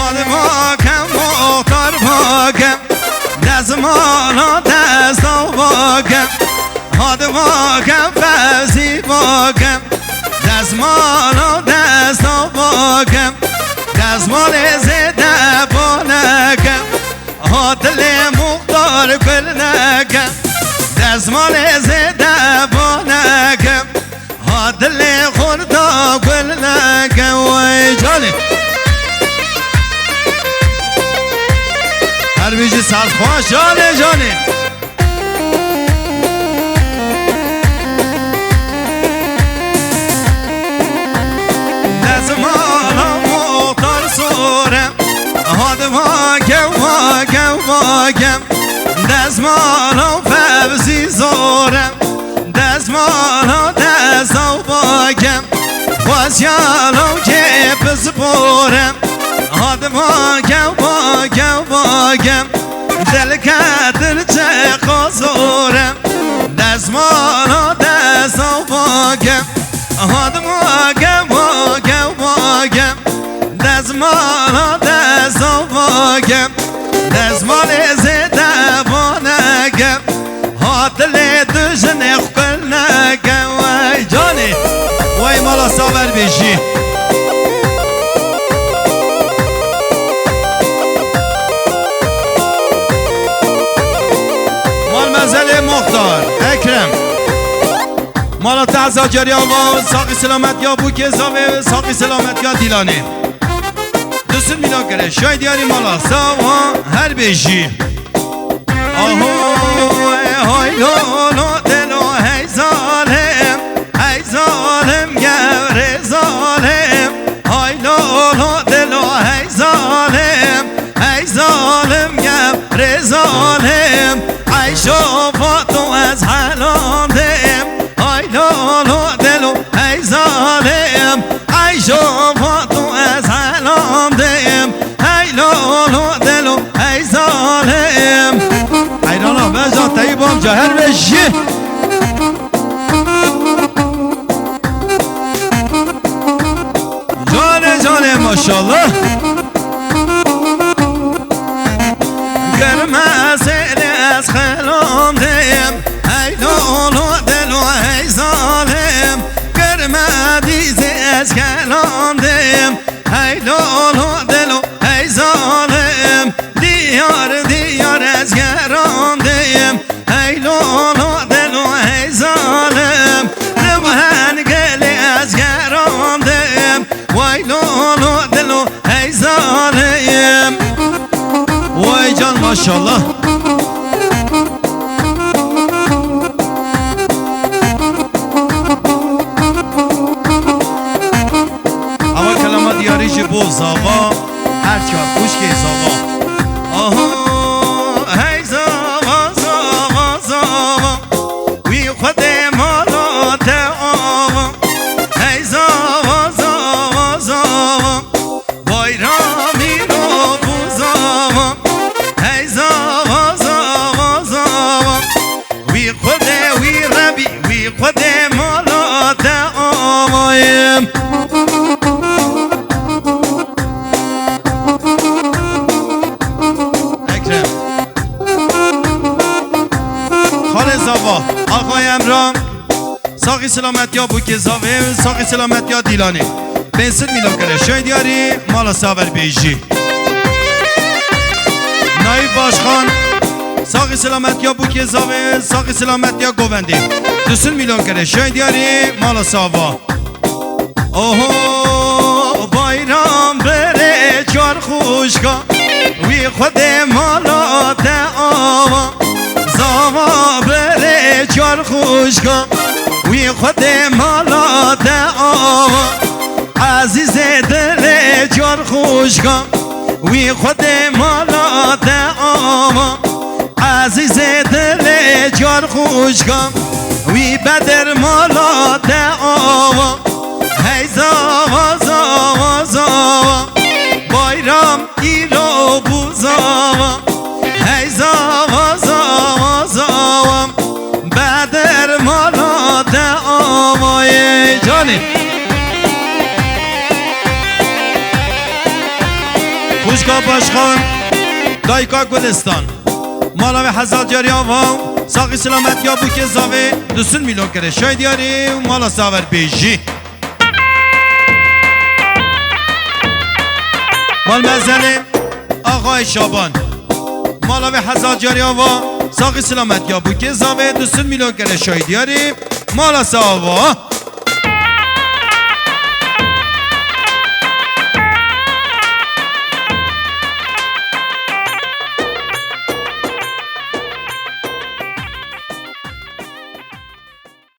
حال واکم مختار واکم دزمانا دستا واکم حال واکم فوزی واکم دزمانا دستا واکم دزمال زده بانکم حال مختار کل نکم دزمال زده بانکم حال خوردا کل نکم وای جانی هر بیجی ساز خواه جانه جانه دزمانا مختار سورم حاد واکم دزمانا فوزی زورم دزمانا دستا واکم خوزیالو که بزبورم حاد واکم دل کدر چه خازورم دزمانا دستا واکم حاد واکم دزمانا دستا واکم دزمال زده بانکم حادل دژن خکل نکم وای جانی وای مالا ساور بیشی مال مزل مختار اکرم مالا تعزا جاری آقا ساقی سلامت یا بوک زاوه ساقی سلامت یا دیلانه دوستون مینا کرده شاید یاری مالا ساوا هر بیشی آهو های لولو دلو هی ظالم گوره ظالم های لولو دلو هی ظالم گوره ظالم ای شفاتو از حلام دیم های لولو دلو هی ظالم ای شفاتو از حلام دیم ای لولو دلو ای ظالم ایرانا بزا طیبام جهر بشی جانه ماشالله گرمه سیلی از خلام دیم ای لولو دلو ای ظالم گرمه دیزی از کلام دیم ای لولو دلو ای ظالم دیار از گرام دیم ای لولو دلو ای ظالم نمهن گلی از گرام دیم وای لولو دلو ای ظالم وای جان ماشالله اما کلمات دیاری جی بو زاوا هر چار خوش که زاوا آها هی زاوا وی خود مالا تعاوا هی زاوا وای رامی رو بو زاوا هی زاوا وی خود وی ربی وی خود مالا تعاوایم آقای امران ساقی سلامت یا بوک زاوه ساقی سلامت یا دیلانه بنسل میلا کرده شاید یاری مالا ساور بیجی نایب باشخان ساقی سلامت یا بوک زاوه ساقی سلامت یا گوونده دوستون میلا کرده شاید یاری مالا ساوا اوهو بایرام بره چار خوشگاه وی خود مالا تعاوا زاوا بره چار خوشگاه وی خود مالا تعاوا عزیز دل چار خوشگاه وی خود مالا تعاوا عزیز دل چار خوشگاه وی بدر مالا تعاوا هی زاوا بایرام ایرو بو زاوا هی زاوا بدر مالا تعاوا جانی خوشگاه باشخان دایکا گلستان مالا و حزال جاری آوام ساقی سلامت یا بوک زاوه دسون میلون کرده شای دیاری مالا ساور بیجی مال مزنه آقای شابان مالا و حزال جاری آوام ساقی سلامت یا بوک زاوه دسون میلون کرده شای دیاری مالا ساوا